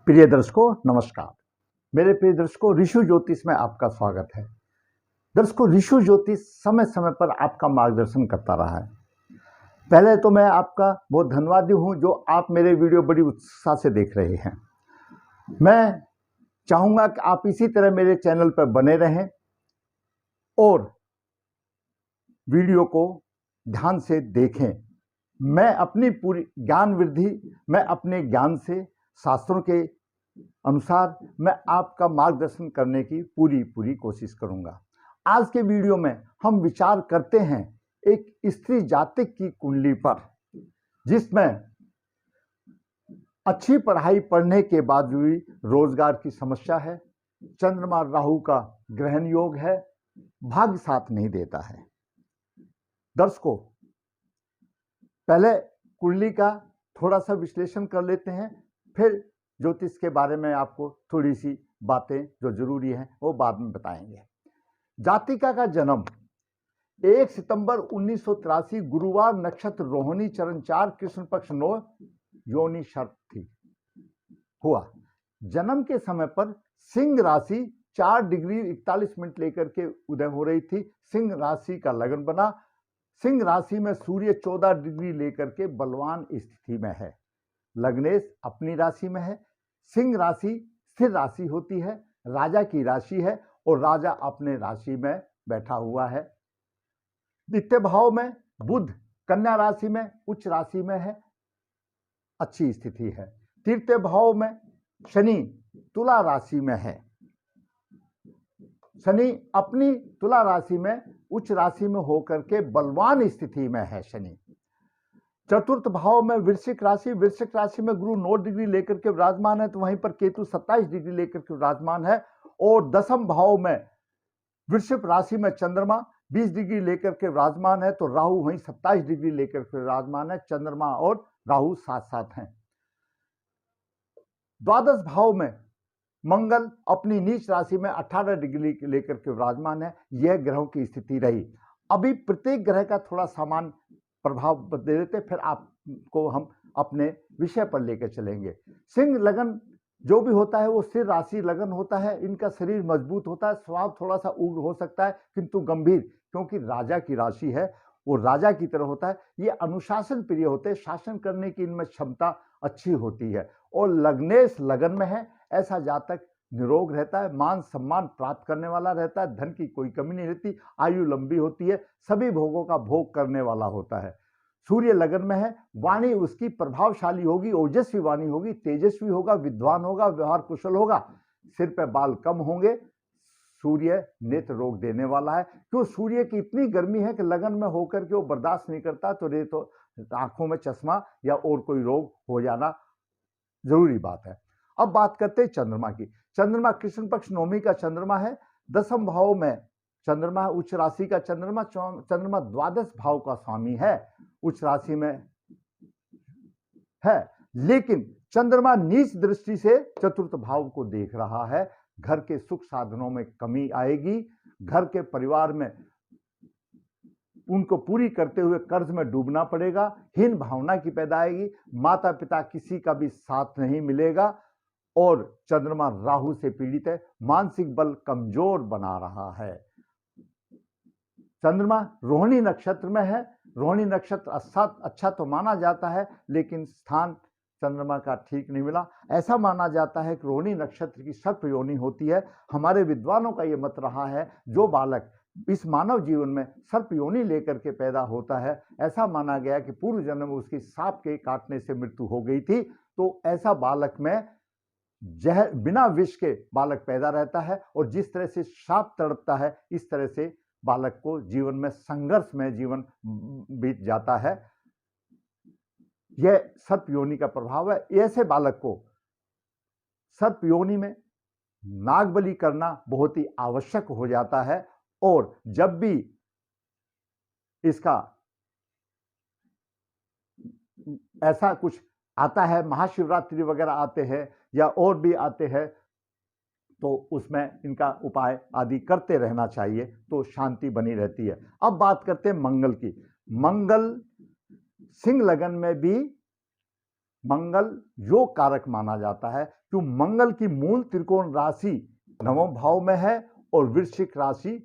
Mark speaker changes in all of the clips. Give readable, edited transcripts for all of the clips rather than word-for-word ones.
Speaker 1: प्रिय दर्शकों नमस्कार। मेरे प्रिय दर्शकों ऋषु ज्योतिष में आपका स्वागत है। दर्शकों ऋषु ज्योतिष समय समय पर आपका मार्गदर्शन करता रहा है। पहले तो मैं आपका बहुत धन्यवादी हूं जो आप मेरे वीडियो बड़ी उत्साह से देख रहे हैं। मैं चाहूंगा कि आप इसी तरह मेरे चैनल पर बने रहें और वीडियो को ध्यान से देखें। मैं अपनी पूरी ज्ञान वृद्धि, मैं अपने ज्ञान से शास्त्रों के अनुसार मैं आपका मार्गदर्शन करने की पूरी कोशिश करूंगा। आज के वीडियो में हम विचार करते हैं एक स्त्री जातक की कुंडली पर, जिसमें अच्छी पढ़ाई पढ़ने के बाद भी रोजगार की समस्या है, चंद्रमा राहु का ग्रहण योग है, भाग्य साथ नहीं देता है। दर्शकों पहले कुंडली का थोड़ा सा विश्लेषण कर लेते हैं, फिर ज्योतिष के बारे में आपको थोड़ी सी बातें जो जरूरी हैं वो बाद में बताएंगे। जातिका का जन्म 1 सितंबर 1983 गुरुवार, नक्षत्र रोहिणी, चरण 4, कृष्ण पक्ष 9, योनि शर्त थी हुआ। जन्म के समय पर सिंह राशि 4 डिग्री 41 मिनट लेकर के उदय हो रही थी। सिंह राशि का लगन बना। सिंह राशि में सूर्य 14 डिग्री लेकर के बलवान स्थिति में है। लग्नेश अपनी राशि में है। सिंह राशि स्थिर राशि होती है, राजा की राशि है और राजा अपने राशि में बैठा हुआ है। द्वितीय भाव में बुध कन्या राशि में उच्च राशि में है, अच्छी स्थिति है। तृतीय भाव में शनि तुला राशि में है। शनि अपनी तुला राशि में उच्च राशि में होकर के बलवान स्थिति में है शनि। चतुर्थ भाव में वृश्चिक राशि में गुरु 9 डिग्री लेकर के विराजमान है, तो वहीं पर केतु 27 डिग्री लेकर के विराजमान है। और दसम भाव में वृश्चिक राशि में चंद्रमा 20 डिग्री लेकर के विराजमान है, तो राहु वहीं 27 डिग्री लेकर के विराजमान है। चंद्रमा और राहु साथ साथ हैं। द्वादश भाव में मंगल अपनी नीच राशि में 18 डिग्री लेकर के विराजमान है। यह ग्रहों की स्थिति रही। अभी प्रत्येक ग्रह का थोड़ा सामान्य प्रभाव दे देते, फिर आपको हम अपने विषय पर लेकर चलेंगे। सिंह लगन जो भी होता है वो स्थिर राशि लगन होता है। इनका शरीर मजबूत होता है, स्वभाव थोड़ा सा उग्र हो सकता है किंतु गंभीर, क्योंकि राजा की राशि है, वो राजा की तरह होता है। ये अनुशासन प्रिय होते हैं, शासन करने की इनमें क्षमता अच्छी होती है। और लग्नेश लगन में है, ऐसा जातक निरोग रहता है, मान सम्मान प्राप्त करने वाला रहता है, धन की कोई कमी नहीं रहती, आयु लंबी होती है, सभी भोगों का भोग करने वाला होता है। सूर्य लगन में है, वाणी उसकी प्रभावशाली होगी, ओजस्वी वाणी होगी, तेजस्वी होगा, विद्वान होगा, व्यवहार कुशल होगा। सिर पे बाल कम होंगे। सूर्य नेत्र रोग देने वाला है, क्यों सूर्य की इतनी गर्मी है कि लगन में होकर के वो बर्दाश्त नहीं करता, तो आंखों में चश्मा या और कोई रोग हो जाना जरूरी बात है। अब बात करते हैं चंद्रमा की। चंद्रमा कृष्ण पक्ष नवमी का चंद्रमा है। दसम भाव में चंद्रमा उच्च राशि का चंद्रमा द्वादश भाव का स्वामी है, उच्च राशि में है, लेकिन चंद्रमा नीच दृष्टि से चतुर्थ भाव को देख रहा है। घर के सुख साधनों में कमी आएगी। घर के परिवार में उनको पूरी करते हुए कर्ज में डूबना पड़ेगा। हीन भावना की पैदा आएगी। माता पिता किसी का भी साथ नहीं मिलेगा। और चंद्रमा राहु से पीड़ित है, मानसिक बल कमजोर बना रहा है। चंद्रमा रोहिणी नक्षत्र में है। रोहिणी नक्षत्र अच्छा तो माना जाता है, लेकिन स्थान चंद्रमा का ठीक नहीं मिला। ऐसा माना जाता है कि रोहिणी नक्षत्र की सर्प योनि होती है। हमारे विद्वानों का यह मत रहा है, जो बालक इस मानव जीवन में सर्प योनि लेकर के पैदा होता है, ऐसा माना गया कि पूर्व जन्म में उसकी सांप के काटने से मृत्यु हो गई थी, तो ऐसा बालक में जहर बिना विष के बालक पैदा रहता है। और जिस तरह से सांप तड़पता है, इस तरह से बालक को जीवन में संघर्ष में जीवन बीत जाता है। यह सर्प योनि का प्रभाव है। ऐसे बालक को सर्प योनि में नाग बलि करना बहुत ही आवश्यक हो जाता है। और जब भी इसका ऐसा कुछ आता है, महाशिवरात्रि वगैरह आते हैं या और भी आते हैं, तो उसमें इनका उपाय आदि करते रहना चाहिए, तो शांति बनी रहती है। अब बात करते हैं मंगल की। मंगल सिंह लगन में भी मंगल योग कारक माना जाता है, क्यों? मंगल की मूल त्रिकोण राशि नवम भाव में है और वृश्चिक राशि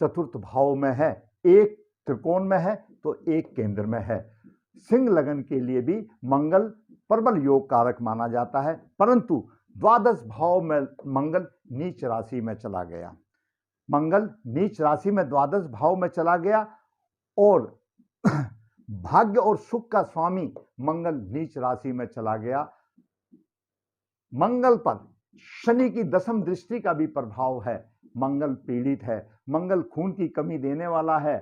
Speaker 1: चतुर्थ भाव में है, एक त्रिकोण में है तो एक केंद्र में है। सिंह लगन के लिए भी मंगल प्रबल योग कारक माना जाता है, परंतु द्वादश भाव में मंगल नीच राशि में चला गया। मंगल नीच राशि में द्वादश भाव में चला गया और भाग्य और सुख का स्वामी मंगल नीच राशि में चला गया। मंगल पर शनि की दशम दृष्टि का भी प्रभाव है। मंगल पीड़ित है, मंगल खून की कमी देने वाला है।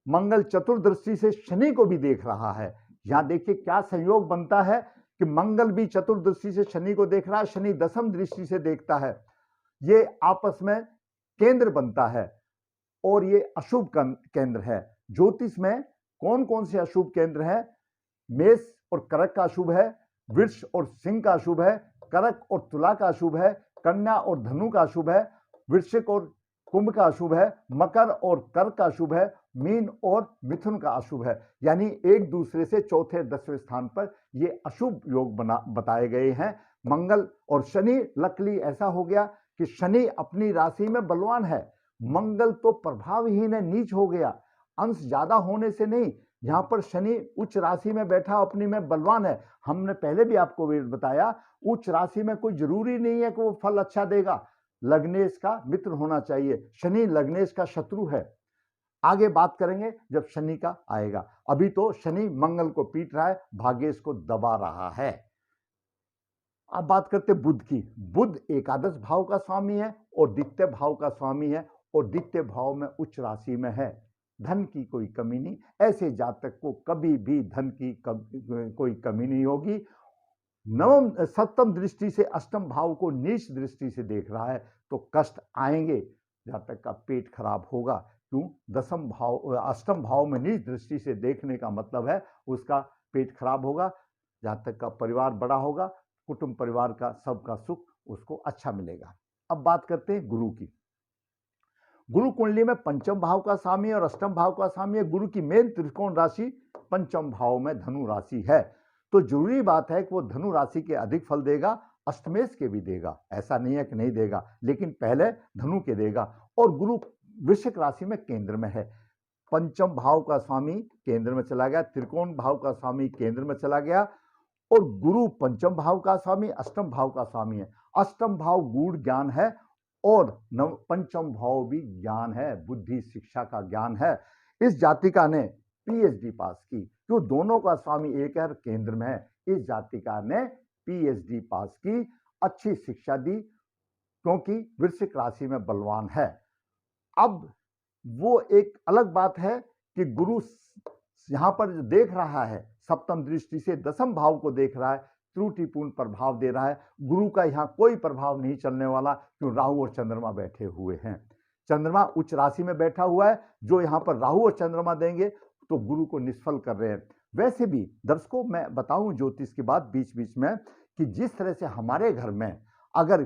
Speaker 1: मंगल चतुर्दृष्टि से शनि को भी देख रहा है। यहां देखिए क्या संयोग बनता है कि मंगल भी चतुर्दृष्टि से शनि को देख रहा है, शनि दशम दृष्टि से देखता है। ये आपस में केंद्र बनता है और ये अशुभ केंद्र है। ज्योतिष में कौन कौन से अशुभ केंद्र हैं? मेष और कर्क का अशुभ है, वृष और सिंह का अशुभ है, कर्क और तुला का अशुभ है, कन्या और धनु का अशुभ है, वृश्चिक और कुंभ का अशुभ है, मकर और कर्क का अशुभ है, मीन और मिथुन का अशुभ है। यानी एक दूसरे से चौथे 10वें स्थान पर ये अशुभ योग बताए गए हैं। मंगल और शनि, लकली ऐसा हो गया कि शनि अपनी राशि में बलवान है, मंगल तो प्रभावहीन है, नीच हो गया। अंश ज्यादा होने से नहीं, यहां पर शनि उच्च राशि में बैठा अपनी में बलवान है। हमने पहले भी आपको बताया उच्च राशि में कोई जरूरी नहीं है कि वो फल अच्छा देगा। लग्नेश का मित्र होना चाहिए, शनि लग्नेश का शत्रु है। आगे बात करेंगे जब शनि का आएगा। अभी तो शनि मंगल को पीट रहा है, भाग्येश को दबा रहा है। अब बात करते बुध की। बुध एकादश भाव का स्वामी है और द्वितीय भाव का स्वामी है और द्वितीय भाव में उच्च राशि में है। धन की कोई कमी नहीं, ऐसे जातक को कभी भी धन की कोई कमी नहीं होगी। नवम सप्तम दृष्टि से अष्टम भाव को नीच दृष्टि से देख रहा है तो कष्ट आएंगे, जातक का पेट खराब होगा। क्यों? दसम भाव अष्टम भाव में नीच दृष्टि से देखने का मतलब है उसका पेट खराब होगा, जातक का परिवार बड़ा होगा, कुटुंब परिवार का सबका सुख उसको अच्छा मिलेगा। अब बात करते हैं गुरु की। गुरु कुंडली में पंचम भाव का स्वामी और अष्टम भाव का स्वामी है। गुरु की मेन त्रिकोण राशि पंचम भाव में धनु राशि है, तो जरूरी बात है कि वो धनु राशि के अधिक फल देगा, अष्टमेश के भी देगा, ऐसा नहीं है कि नहीं देगा, लेकिन पहले धनु के देगा। और गुरु वृश्चिक राशि में केंद्र में है, पंचम भाव का स्वामी केंद्र में चला गया, त्रिकोण भाव का स्वामी केंद्र में चला गया और गुरु पंचम भाव का स्वामी अष्टम भाव का स्वामी है। अष्टम भाव गूढ़ ज्ञान है और पंचम भाव भी ज्ञान है, बुद्धि शिक्षा का ज्ञान है। इस जातिका ने पीएचडी पास की, क्यों? दोनों का स्वामी एक है, केंद्र में है। इस जातिका ने पीएचडी पास की, अच्छी शिक्षा दी, क्योंकि वृश्चिक राशि में बलवान है। अब वो एक अलग बात है कि गुरु यहां पर देख रहा है, सप्तम दृष्टि से दसम भाव को देख रहा है, त्रुटिपूर्ण प्रभाव दे रहा है। गुरु का यहां कोई प्रभाव नहीं चलने वाला, क्यों? राहु और चंद्रमा बैठे हुए हैं। चंद्रमा उच्च राशि में बैठा हुआ है, जो यहां पर राहु और चंद्रमा देंगे तो गुरु को निष्फल कर रहे हैं। वैसे भी दर्शकों, मैं बताऊं ज्योतिष की बात बीच बीच में कि जिस तरह से हमारे घर में अगर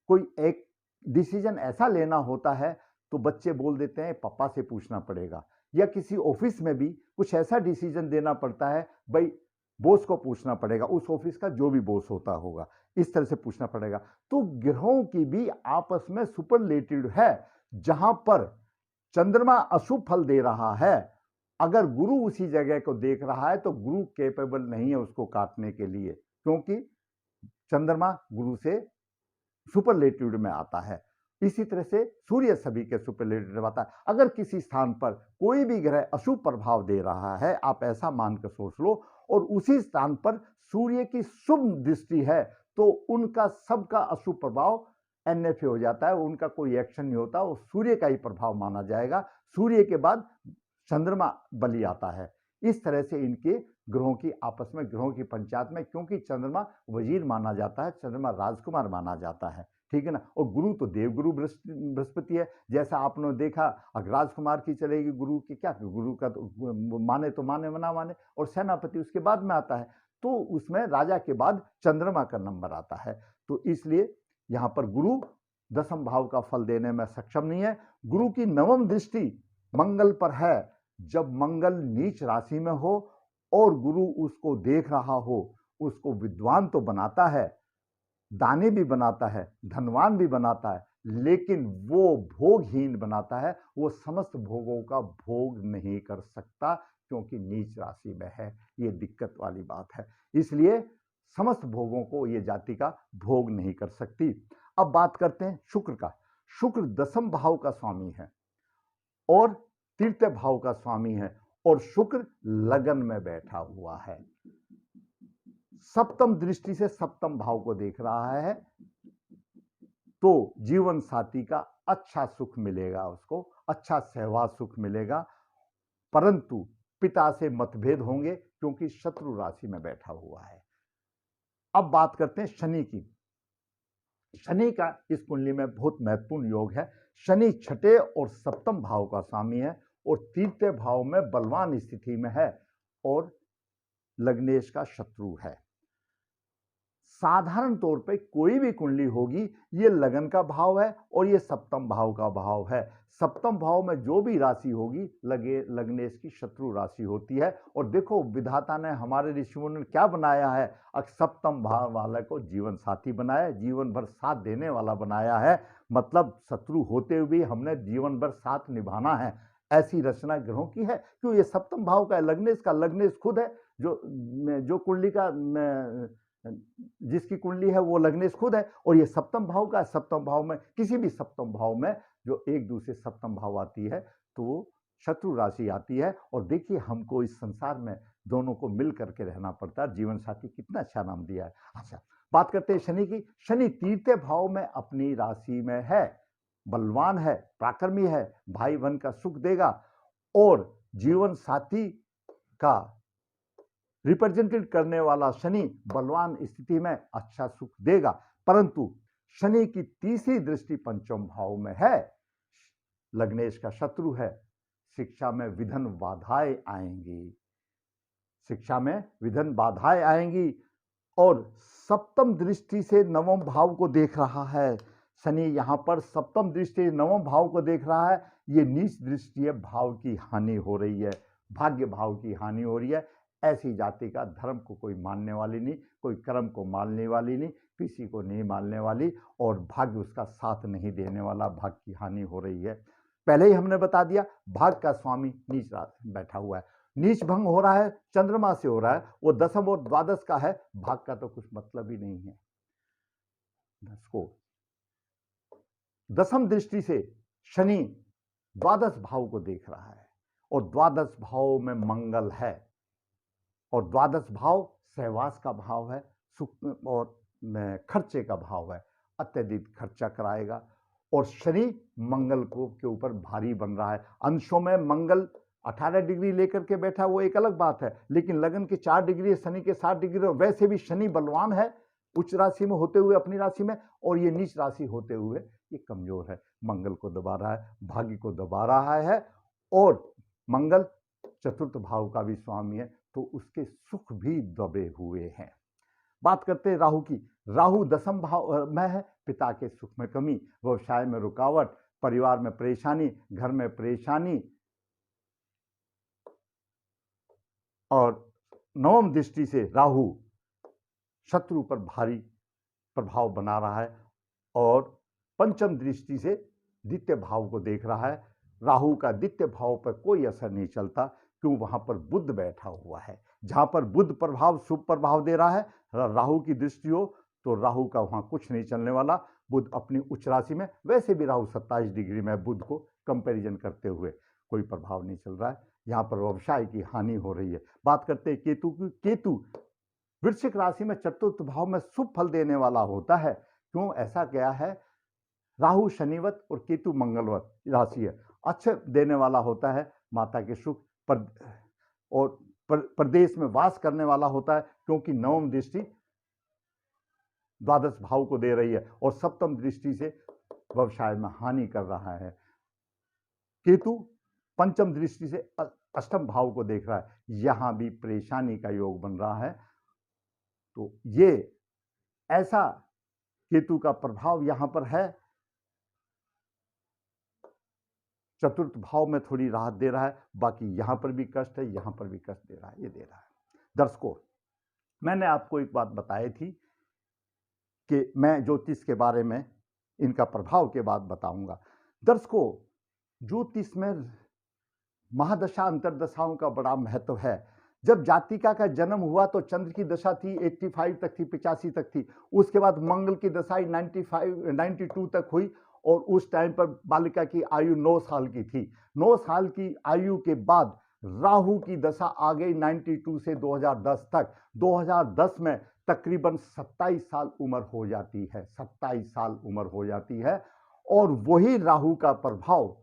Speaker 1: कोई एक डिसीजन ऐसा लेना होता है तो बच्चे बोल देते हैं पापा से पूछना पड़ेगा, या किसी ऑफिस में भी कुछ ऐसा डिसीजन देना पड़ता है, भाई बॉस को पूछना पड़ेगा, उस ऑफिस का जो भी बॉस होता होगा, इस तरह से पूछना पड़ेगा। तो ग्रहों की भी आपस में सुपरलेटिव है। जहां पर चंद्रमा अशुभ फल दे रहा है, अगर गुरु उसी जगह को देख रहा है तो गुरु कैपेबल नहीं है उसको काटने के लिए, क्योंकि चंद्रमा गुरु से सुपरलेटिव में आता है। इसी तरह से सूर्य सभी के सुपरलेटिव में आता है। अगर किसी स्थान पर कोई भी ग्रह अशुभ प्रभाव दे रहा है, आप ऐसा मानकर सोच लो, और उसी स्थान पर सूर्य की शुभ दृष्टि है, तो उनका सबका अशुभ प्रभाव एनएफए हो जाता है, उनका कोई एक्शन नहीं होता, वो सूर्य का ही प्रभाव माना जाएगा। सूर्य के बाद चंद्रमा बलि आता है। इस तरह से इनके ग्रहों की आपस में, ग्रहों की पंचायत में, क्योंकि चंद्रमा वजीर माना जाता है, चंद्रमा राजकुमार माना जाता है, ठीक है ना। और गुरु तो देवगुरु बृहस्पति है, जैसा आपने देखा। अगर राजकुमार की चलेगी, गुरु की क्या, गुरु का तो माने तो माने, ना माने, और सेनापति उसके बाद में आता है, तो उसमें राजा के बाद चंद्रमा का नंबर आता है। तो इसलिए यहां पर गुरु दसम भाव का फल देने में सक्षम नहीं है। गुरु की नवम दृष्टि मंगल पर है। जब मंगल नीच राशि में हो और गुरु उसको देख रहा हो, उसको विद्वान तो बनाता है, दानी भी बनाता है, धनवान भी बनाता है, लेकिन वो भोगहीन बनाता है, वो समस्त भोगों का भोग नहीं कर सकता क्योंकि नीच राशि में है। ये दिक्कत वाली बात है, इसलिए समस्त भोगों को ये जाति का भोग नहीं कर सकती। अब बात करते हैं शुक्र का। शुक्र दसम भाव का स्वामी है और तृतीय भाव का स्वामी है, और शुक्र लगन में बैठा हुआ है, सप्तम दृष्टि से सप्तम भाव को देख रहा है, तो जीवन साथी का अच्छा सुख मिलेगा, उसको अच्छा सहवास सुख मिलेगा, परंतु पिता से मतभेद होंगे क्योंकि शत्रु राशि में बैठा हुआ है। अब बात करते हैं शनि की। शनि का इस कुंडली में बहुत महत्वपूर्ण योग है। शनि छठे और सप्तम भाव का स्वामी है और तृतीय भाव में बलवान स्थिति में है और लग्नेश का शत्रु है। साधारण तौर पे कोई भी कुंडली होगी, ये लगन का भाव है और ये सप्तम भाव का भाव है। सप्तम भाव में जो भी राशि होगी लग्नेश की शत्रु राशि होती है। और देखो विधाता ने, हमारे ऋषियों ने क्या बनाया है, सप्तम भाव वाले को जीवन साथी बनाया, जीवन भर साथ देने वाला बनाया है। मतलब शत्रु होते हुए हमने जीवन भर साथ निभाना है, ऐसी रचना ग्रहों की है। क्यों? ये सप्तम भाव का है, लग्नेश का। लग्नेश खुद है जो कुंडली का जिसकी कुंडली है वो लग्नेश खुद है, और ये सप्तम भाव का। सप्तम भाव में, किसी भी सप्तम भाव में जो एक दूसरे सप्तम भाव आती है तो शत्रु राशि आती है। और देखिए हमको इस संसार में दोनों को मिल करके रहना पड़ता है। जीवन साथी कितना अच्छा नाम दिया है। अच्छा, बात करते हैं शनि की। शनि तृतीय भाव में अपनी राशि में है, बलवान है, पराक्रमी है, भाई बहन का सुख देगा और जीवन साथी का रिप्रेजेंटेट करने वाला शनि बलवान स्थिति में अच्छा सुख देगा। परंतु शनि की तीसरी दृष्टि पंचम भाव में है, लग्नेश का शत्रु है। शिक्षा में विघ्न बाधाएं आएंगी, शिक्षा में विघ्न बाधाएं आएंगी। और सप्तम दृष्टि से नवम भाव को देख रहा है शनि, यहां पर सप्तम दृष्टि नवम भाव को देख रहा है। ये नीच दृष्टि है, भाव की हानि हो रही है, भाग्य भाव की हानि हो रही है। ऐसी जाति का धर्म को कोई मानने वाली नहीं, कोई कर्म को मानने वाली नहीं, किसी को नहीं मानने वाली, और भाग्य उसका साथ नहीं देने वाला, भाग्य की हानि हो रही है। पहले ही हमने बता दिया, भाग्य का स्वामी नीच बैठा हुआ है, नीच भंग हो रहा है, चंद्रमा से हो रहा है, वो दसम और द्वादश का है, भाग का तो कुछ मतलब ही नहीं है। दसम दृष्टि से शनि द्वादश भाव को देख रहा है और द्वादश भाव में मंगल है, और द्वादश भाव सहवास का भाव है, सुख और खर्चे का भाव है, अत्यधिक खर्चा कराएगा। और शनि मंगल को के ऊपर भारी बन रहा है। अंशों में मंगल 18 डिग्री लेकर के बैठा, वो एक अलग बात है, लेकिन लगन के 4 डिग्री, शनि के 7 डिग्री, और वैसे भी शनि बलवान है उच्च राशि में होते हुए अपनी राशि में, और ये नीच राशि होते हुए ये कमजोर है। मंगल को दबा रहा है, भाग्य को दबा रहा है, और मंगल चतुर्थ भाव का भी स्वामी है, तो उसके सुख भी दबे हुए हैं। बात करते हैं राहु की। राहु दसम भाव में है, पिता के सुख में कमी, व्यवसाय में रुकावट, परिवार में परेशानी, घर में परेशानी, और नवम दृष्टि से राहु शत्रु पर भारी प्रभाव बना रहा है, और पंचम दृष्टि से द्वितीय भाव को देख रहा है। राहु का द्वितीय भाव पर कोई असर नहीं चलता, क्यों? वहां पर बुध बैठा हुआ है। जहां पर बुध प्रभाव शुभ प्रभाव दे रहा है, राहु की दृष्टि हो, तो राहु का वहां कुछ नहीं चलने वाला। बुध अपनी उच्च राशि में, वैसे भी राहु 27 डिग्री में, बुध को कंपैरिजन करते हुए कोई प्रभाव नहीं चल रहा है। यहां पर व्यवसाय की हानि हो रही है। बात करते हैं केतु की। केतु वृश्चिक राशि में चतुर्थ भाव में शुभ फल देने वाला होता है। क्यों? ऐसा क्या है, राहु शनिवत और केतु मंगलवत राशि है, अच्छे देने वाला होता है, माता के सुख और प्रदेश में वास करने वाला होता है, क्योंकि नवम दृष्टि द्वादश भाव को दे रही है और सप्तम दृष्टि से व्यवसाय में हानि कर रहा है। केतु पंचम दृष्टि से अष्टम भाव को देख रहा है, यहां भी परेशानी का योग बन रहा है। तो ये ऐसा केतु का प्रभाव यहां पर है। चतुर्थ भाव में थोड़ी राहत दे रहा है, बाकी यहां पर भी कष्ट है, यहां पर भी कष्ट दे रहा है, ये दे रहा है। दर्शकों, मैंने आपको एक बात बताई थी कि मैं ज्योतिष के बारे में इनका प्रभाव के बाद बताऊंगा। दर्शकों, ज्योतिष में महादशा अंतरदशाओं का बड़ा महत्व है। जब जातिका का जन्म हुआ तो चंद्र की दशा थी 85 तक थी, 85 तक थी। उसके बाद मंगल की दशा 92 तक हुई और उस टाइम पर बालिका की आयु 9 साल की थी। 9 साल की आयु के बाद राहु की दशा आ गई 92 से 2010 तक। 2010 में तकरीबन 27 साल उम्र हो जाती है, 27 साल उम्र हो जाती है। और वही राहु का प्रभाव,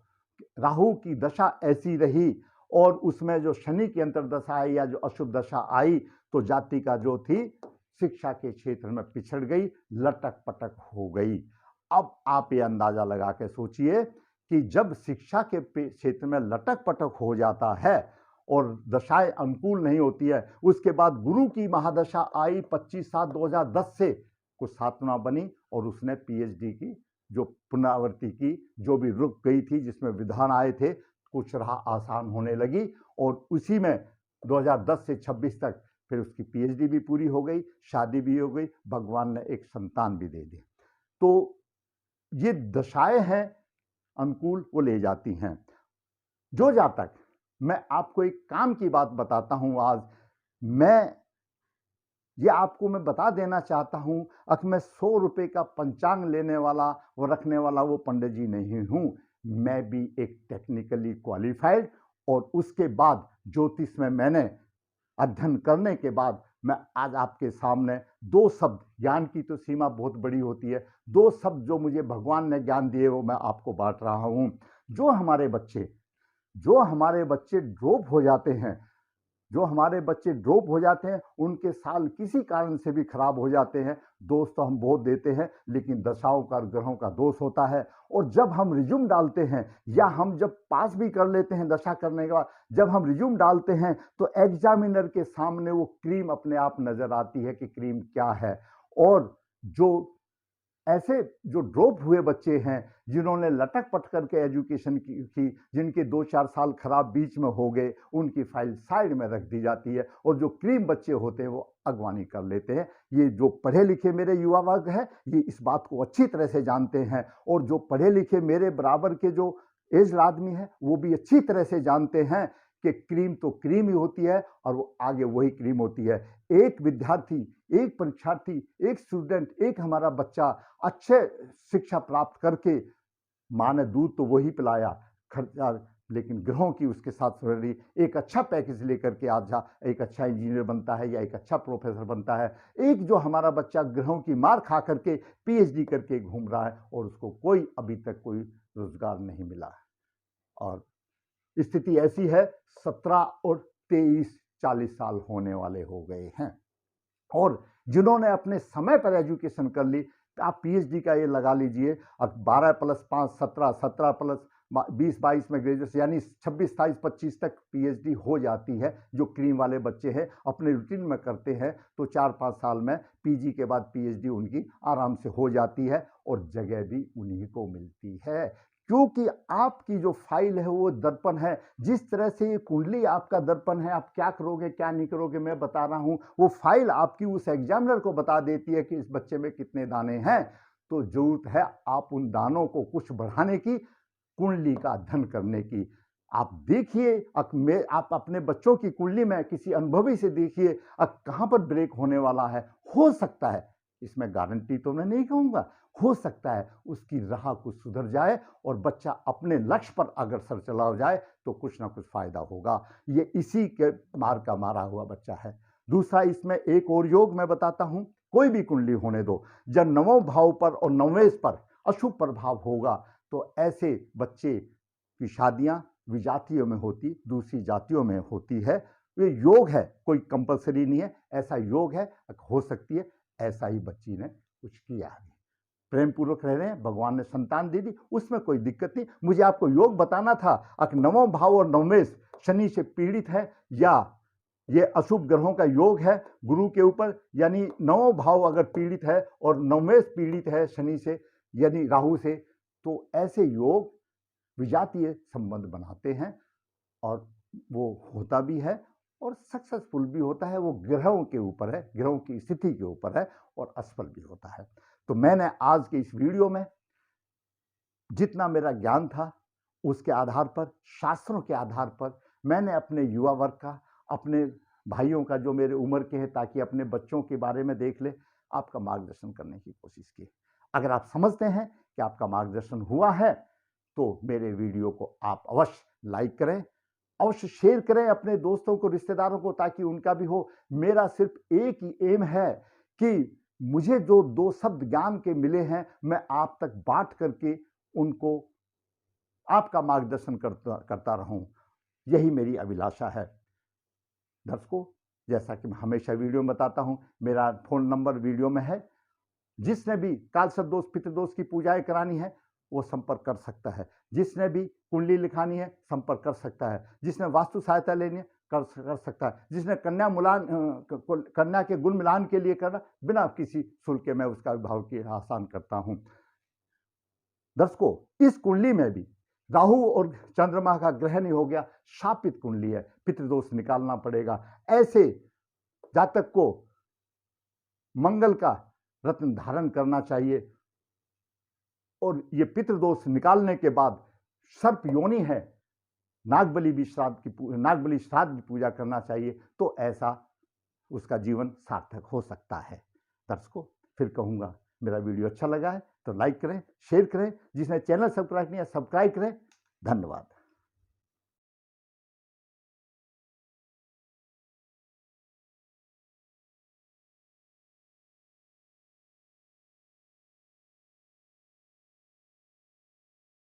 Speaker 1: राहु की दशा ऐसी रही और उसमें जो शनि की अंतरदशा आई या जो अशुभ दशा आई तो जातिका जो थी शिक्षा के क्षेत्र में पिछड़ गई, लटक पटक हो गई। अब आप ये अंदाजा लगा के सोचिए कि जब शिक्षा के क्षेत्र में लटक पटक हो जाता है और दशाएं अनुकूल नहीं होती है, उसके बाद गुरु की महादशा आई 25/7/2010 से, कुछ साधना बनी और उसने पीएचडी की जो पुनरावृत्ति की, जो भी रुक गई थी, जिसमें विधान आए थे, कुछ राह आसान होने लगी और उसी में 2010 से 26 तक फिर उसकी पीएचडी भी पूरी हो गई, शादी भी हो गई, भगवान ने एक संतान भी दे दी। तो ये दशाएं हैं अनुकूल, वो ले जाती हैं। जो जातक, मैं आपको एक काम की बात बताता हूं आज, ये आपको मैं बता देना चाहता हूं कि मैं 100 रुपए का पंचांग लेने वाला वो रखने वाला वो पंडित जी नहीं हूं। मैं भी एक टेक्निकली क्वालिफाइड और उसके बाद ज्योतिष में मैंने अध्ययन करने के बाद मैं आज आपके सामने 2 शब्द, ज्ञान की तो सीमा बहुत बड़ी होती है, 2 शब्द जो मुझे भगवान ने ज्ञान दिए वो मैं आपको बांट रहा हूं। जो हमारे बच्चे ड्रॉप हो जाते हैं, उनके साल किसी कारण से भी खराब हो जाते हैं। दोष तो हम बहुत देते हैं, लेकिन दशाओं का, ग्रहों का दोष होता है। और जब हम रिज्यूम डालते हैं या हम जब पास भी कर लेते हैं दशा करने के बाद, जब हम रिज्यूम डालते हैं तो एग्जामिनर के सामने वो क्रीम अपने आप नजर आती है कि क्रीम क्या है। और जो ऐसे जो ड्रॉप हुए बच्चे हैं, जिन्होंने लटक पट करके एजुकेशन की, जिनके 2-4 साल खराब बीच में हो गए, उनकी फाइल साइड में रख दी जाती है और जो क्रीम बच्चे होते हैं वो अगवानी कर लेते हैं। ये जो पढ़े लिखे मेरे युवा वर्ग है, ये इस बात को अच्छी तरह से जानते हैं और जो पढ़े लिखे मेरे बराबर के जो एज आदमी है वो भी अच्छी तरह से जानते हैं कि क्रीम तो क्रीम ही होती है और वो आगे वही क्रीम होती है। एक विद्यार्थी, एक परीक्षार्थी, एक स्टूडेंट, एक हमारा बच्चा अच्छे शिक्षा प्राप्त करके, माँ ने दूध तो वही पिलाया, खर्चा लेकिन ग्रहों की उसके साथ रही, एक अच्छा पैकेज लेकर के आज एक अच्छा इंजीनियर बनता है या एक अच्छा प्रोफेसर बनता है। एक जो हमारा बच्चा ग्रहों की मार खा करके पीएचडी करके घूम रहा है और उसको कोई अभी तक कोई रोजगार नहीं मिला। और स्थिति ऐसी है, 17 और 23 40 साल होने वाले हो गए हैं और जिन्होंने अपने समय पर एजुकेशन कर ली, आप पीएचडी का ये लगा लीजिए, अब 12+5 17, 17+20 22 में ग्रेजुएशन, यानी 26 27 25 तक पीएचडी हो जाती है। जो क्रीम वाले बच्चे हैं अपने रूटीन में करते हैं तो 4-5 साल में पीजी के बाद पीएचडी उनकी आराम से हो जाती है और जगह भी उन्हीं को मिलती है, क्योंकि आपकी जो फाइल है वो दर्पण है। जिस तरह से ये कुंडली आपका दर्पण है, आप क्या करोगे क्या नहीं करोगे मैं बता रहा हूं, वो फाइल आपकी उस एग्जामिनर को बता देती है कि इस बच्चे में कितने दाने हैं। तो जरूरत है आप उन दानों को कुछ बढ़ाने की, कुंडली का अध्ययन करने की। आप देखिए, आप अपने बच्चों की कुंडली में किसी अनुभवी से देखिए कहां पर ब्रेक होने वाला है। हो सकता है, इसमें गारंटी तो मैं नहीं कहूंगा, हो सकता है उसकी राह कुछ सुधर जाए और बच्चा अपने लक्ष्य पर अग्रसर चला जाए तो कुछ ना कुछ फायदा होगा। ये इसी के मार का मारा हुआ बच्चा है। दूसरा, इसमें एक और योग मैं बताता हूं, कोई भी कुंडली होने दो, जब 9वें भाव पर और 9वें पर अशुभ प्रभाव होगा तो ऐसे बच्चे की शादियां विजातियों में होती, दूसरी जातियों में होती है। ये योग है, कोई कंपलसरी नहीं है, ऐसा योग है, हो सकती है ऐसा ही बच्ची ने कुछ किया है, प्रेम पूर्वक रह रहे हैं, भगवान ने संतान दे दी, उसमें कोई दिक्कत नहीं। मुझे आपको योग बताना था कि 9वां भाव और 9वें शनि से पीड़ित है या ये अशुभ ग्रहों का योग है गुरु के ऊपर, यानी 9वां भाव अगर पीड़ित है और 9वें पीड़ित है शनि से यानी राहु से, तो ऐसे योग विजातीय संबंध बनाते हैं और वो होता भी है और सक्सेसफुल भी होता है। वो ग्रहों के ऊपर है, ग्रहों की स्थिति के ऊपर है और असफल भी होता है। तो मैंने आज के इस वीडियो में जितना मेरा ज्ञान था उसके आधार पर, शास्त्रों के आधार पर, मैंने अपने युवा वर्ग का, अपने भाइयों का जो मेरे उम्र के हैं, ताकि अपने बच्चों के बारे में देख ले, आपका मार्गदर्शन करने की कोशिश की। अगर आप समझते हैं कि आपका मार्गदर्शन हुआ है तो मेरे वीडियो को आप अवश्य लाइक करें, अवश्य शेयर करें अपने दोस्तों को, रिश्तेदारों को, ताकि उनका भी हो। मेरा सिर्फ एक ही एम है कि मुझे जो 2 शब्द ज्ञान के मिले हैं, मैं आप तक बांट करके उनको आपका मार्गदर्शन करता रहूं। यही मेरी अभिलाषा है। दर्शकों, जैसा कि मैं हमेशा वीडियो में बताता हूं, मेरा फोन नंबर वीडियो में है। जिसने भी काल सर्प दोष, पितृदोष की पूजाएं करानी है वो संपर्क कर सकता है। जिसने भी कुंडली लिखानी है संपर्क कर सकता है। जिसने वास्तु सहायता लेनी है कर सकता है। जिसने कन्या के गुण मिलान के लिए करना, बिना किसी शुल्क के मैं उसका विभाग की आसान करता हूं। दर्शकों, इस कुंडली में भी राहु और चंद्रमा का ग्रहण ही हो गया, शापित कुंडली है, पितृदोष निकालना पड़ेगा। ऐसे जातक को मंगल का रत्न धारण करना चाहिए और ये पितृदोष निकालने के बाद सर्प योनि है, नागबलि श्राद्ध की पूजा करना चाहिए, तो ऐसा उसका जीवन सार्थक हो सकता है। दर्शकों, फिर कहूंगा, मेरा वीडियो अच्छा लगा है तो लाइक करें, शेयर करें। जिसने चैनल सब्सक्राइब नहीं है सब्सक्राइब करें। धन्यवाद।